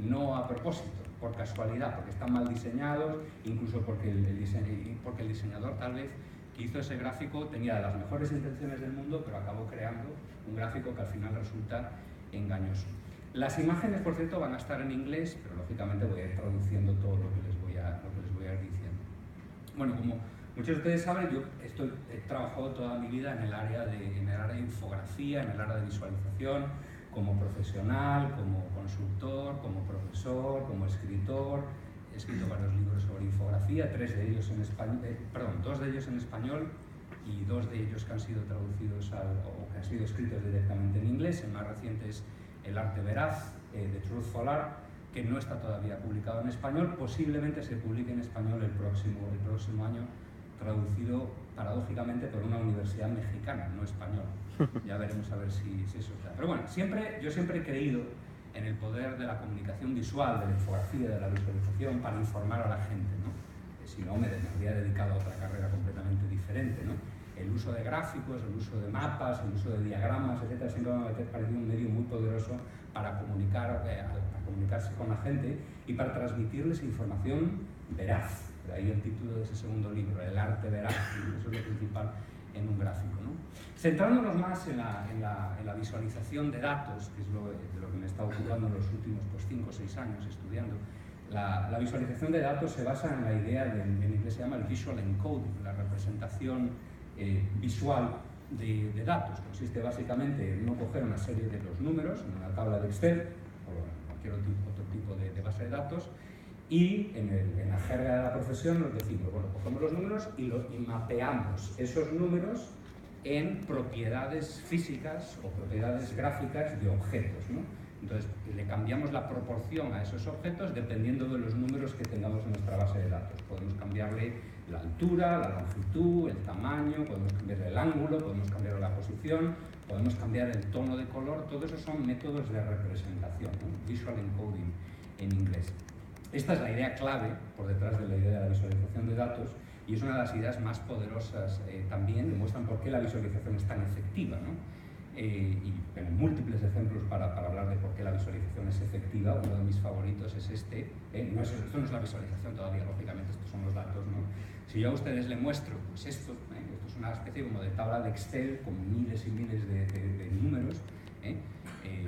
no a propósito, por casualidad, porque están mal diseñados, incluso porque el diseñador tal vez que hizo ese gráfico tenía las mejores intenciones del mundo, pero acabó creando un gráfico que al final resulta engañoso. Las imágenes, por cierto, van a estar en inglés, pero lógicamente voy a ir traduciendo todo lo que les voy a ir diciendo. Bueno, como muchos de ustedes saben, yo he trabajado toda mi vida en el área de infografía, en el área de visualización, como profesional, como consultor, como profesor, como escritor. He escrito varios libros sobre infografía, dos de ellos en español y 2 de ellos que han sido traducidos o que han sido escritos directamente en inglés. El más reciente es El arte veraz, The Truthful Art, que no está todavía publicado en español. Posiblemente se publique en español el próximo año, traducido paradójicamente por una universidad mexicana, no española. Ya veremos a ver si eso está. Pero bueno, yo siempre he creído en el poder de la comunicación visual, de la infografía, de la visualización para informar a la gente, ¿no? Si no, me habría dedicado a otra carrera completamente diferente, ¿no? El uso de gráficos, el uso de mapas, el uso de diagramas, etcétera, siempre me ha parecido un medio muy poderoso para comunicarse con la gente y para transmitirles información veraz. De ahí el título de ese segundo libro, El arte veraz, y eso es lo principal en un gráfico, ¿no? Centrándonos más en la visualización de datos, que es de lo que me he estado ocupando en los últimos 5 o 6 años estudiando, la visualización de datos se basa en la idea en inglés se llama el visual encoding, la representación visual de datos. Consiste básicamente en no coger una serie de los números en una tabla de Excel o cualquier otro tipo de base de datos y en la jerga de la profesión nos decimos, bueno, cogemos los números y mapeamos esos números en propiedades físicas o propiedades gráficas de objetos, ¿no? Entonces, le cambiamos la proporción a esos objetos dependiendo de los números que tengamos en nuestra base de datos. Podemos cambiarle la altura, la longitud, el tamaño, podemos cambiarle el ángulo, podemos cambiarle la posición, podemos cambiar el tono de color. Todo eso son métodos de representación, ¿no? Visual encoding en inglés. Esta es la idea clave por detrás de la idea de la visualización de datos y es una de las ideas más poderosas también, demuestran por qué la visualización es tan efectiva, ¿no? Y tengo múltiples ejemplos para hablar de por qué la visualización es efectiva. Uno de mis favoritos es este. Esto no es la visualización todavía, lógicamente, estos son los datos, ¿no? Si yo a ustedes les muestro, pues esto es una especie como de tabla de Excel con miles y miles de números,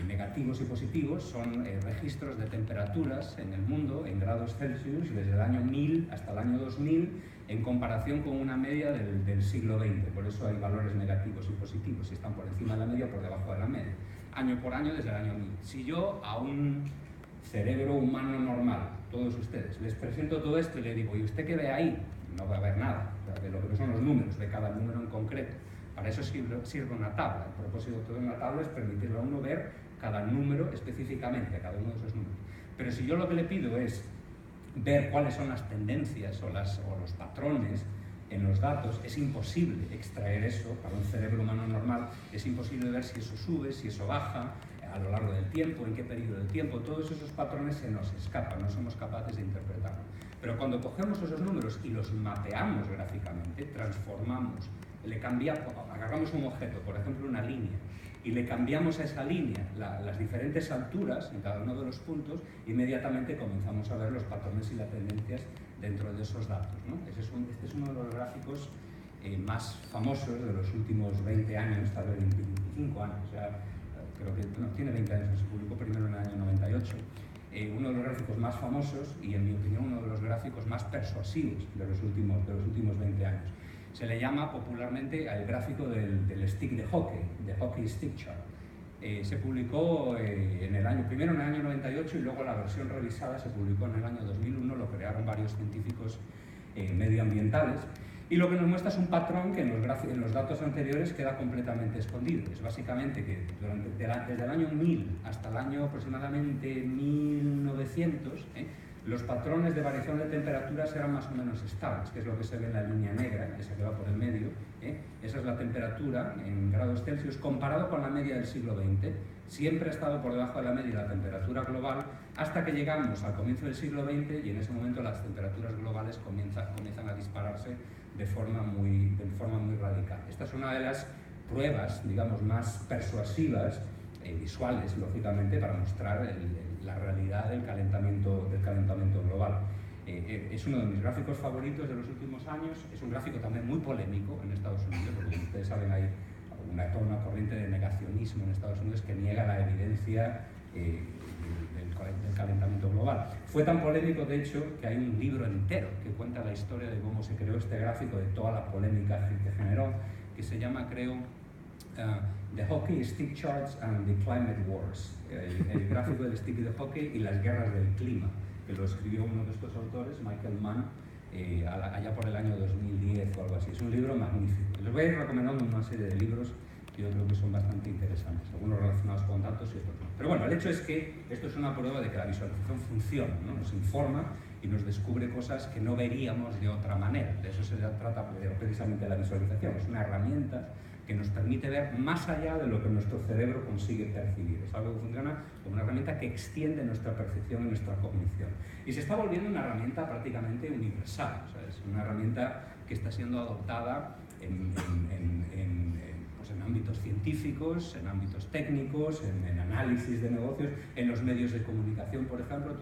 negativos y positivos, son registros de temperaturas en el mundo en grados Celsius desde el año 1000 hasta el año 2000 en comparación con una media del siglo XX. Por eso hay valores negativos y positivos, si están por encima de la media o por debajo de la media, año por año desde el año 1000. Si yo a un cerebro humano normal, todos ustedes, les presento todo esto y le digo, ¿y usted qué ve ahí? No va a ver nada, de lo que son los números, de cada número en concreto. Para eso sirve una tabla. El propósito de una tabla es permitirle a uno ver cada número específicamente, cada uno de esos números. Pero si yo lo que le pido es ver cuáles son las tendencias o los patrones en los datos, es imposible extraer eso para un cerebro humano normal, es imposible ver si eso sube, si eso baja, a lo largo del tiempo, en qué periodo del tiempo. Todos esos patrones se nos escapan, no somos capaces de interpretarlo. Pero cuando cogemos esos números y los mapeamos gráficamente, transformamos, agarramos un objeto, por ejemplo una línea, y le cambiamos a esa línea las diferentes alturas en cada uno de los puntos, inmediatamente comenzamos a ver los patrones y las tendencias dentro de esos datos, ¿no? Este es uno de los gráficos más famosos de los últimos 20 años, tal vez 25 años, creo que tiene 20 años, se publicó primero en el año 98. Uno de los gráficos más famosos y, en mi opinión, uno de los gráficos más persuasivos de los últimos 20 años. Se le llama popularmente el gráfico del stick de hockey stick chart. Se publicó primero en el año 98 y luego la versión revisada se publicó en el año 2001, lo crearon varios científicos medioambientales. Y lo que nos muestra es un patrón que en los datos anteriores queda completamente escondido. Es básicamente que desde el año 1000 hasta el año aproximadamente 1900, los patrones de variación de temperaturas eran más o menos estables, que es lo que se ve en la línea negra, esa que va por el medio. Esa es la temperatura en grados Celsius comparado con la media del siglo XX. Siempre ha estado por debajo de la media la temperatura global hasta que llegamos al comienzo del siglo XX y en ese momento las temperaturas globales comienzan a dispararse de forma muy radical. Esta es una de las pruebas, digamos, más persuasivas, visuales, lógicamente, para mostrar la realidad del calentamiento global. Es uno de mis gráficos favoritos de los últimos años. Es un gráfico también muy polémico en Estados Unidos, porque ustedes saben, hay toda una corriente de negacionismo en Estados Unidos que niega la evidencia del calentamiento global. Fue tan polémico, de hecho, que hay un libro entero que cuenta la historia de cómo se creó este gráfico, de toda la polémica que generó, que se llama, creo, The Hockey Stick Charts and the Climate Wars, el gráfico del stick de hockey y las guerras del clima, que lo escribió uno de estos autores, Michael Mann, allá por el año 2010 o algo así. Es un libro magnífico. Les voy a ir recomendando una serie de libros que yo creo que son bastante interesantes, algunos relacionados con datos y otros no. Pero bueno, el hecho es que esto es una prueba de que la visualización funciona, ¿no? Nos informa y nos descubre cosas que no veríamos de otra manera. De eso se trata precisamente la visualización. Es una herramienta que nos permite ver más allá de lo que nuestro cerebro consigue percibir. Es algo que funciona como una herramienta que extiende nuestra percepción y nuestra cognición. Y se está volviendo una herramienta prácticamente universal. O sea, es una herramienta que está siendo adoptada en ámbitos científicos, en ámbitos técnicos, en análisis de negocios, en los medios de comunicación, por ejemplo.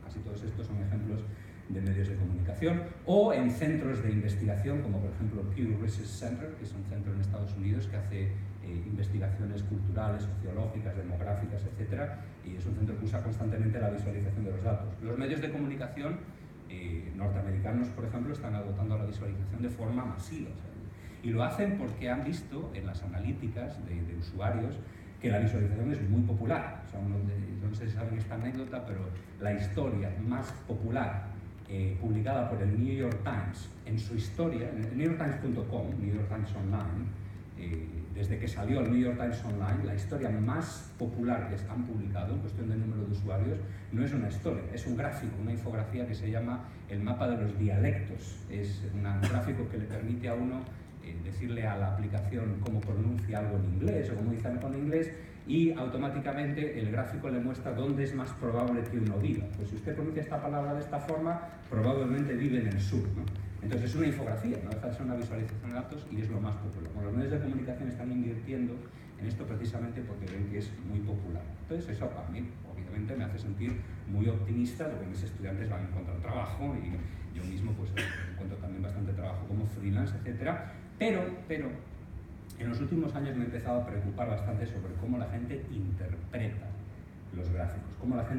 Casi todos estos son ejemplos de medios de comunicación, o en centros de investigación, como por ejemplo Pew Research Center, que es un centro en Estados Unidos que hace investigaciones culturales, sociológicas, demográficas, etc. Y es un centro que usa constantemente la visualización de los datos. Los medios de comunicación norteamericanos, por ejemplo, están adoptando la visualización de forma masiva. Y lo hacen porque han visto en las analíticas de usuarios que la visualización es muy popular. O sea, no sé si saben esta anécdota, pero la historia más popular publicada por el New York Times en su historia, en NewYorkTimes.com, New York Times Online, desde que salió el New York Times Online, la historia más popular que han publicado en cuestión de número de usuarios no es una historia, es un gráfico, una infografía que se llama el mapa de los dialectos. Es un gráfico que le permite a uno decirle a la aplicación cómo pronuncia algo en inglés o cómo dice algo en inglés, y automáticamente el gráfico le muestra dónde es más probable que uno viva. Pues si usted pronuncia esta palabra de esta forma, probablemente vive en el sur, ¿no? Entonces es una infografía, no deja de ser una visualización de datos y es lo más popular. Bueno, los medios de comunicación están invirtiendo en esto precisamente porque ven que es muy popular. Entonces eso a mí, obviamente, me hace sentir muy optimista de que mis estudiantes van a encontrar trabajo y yo mismo pues encuentro también bastante trabajo como freelance, etcétera. Pero en los últimos años me he empezado a preocupar bastante sobre cómo la gente interpreta los gráficos, cómo la gente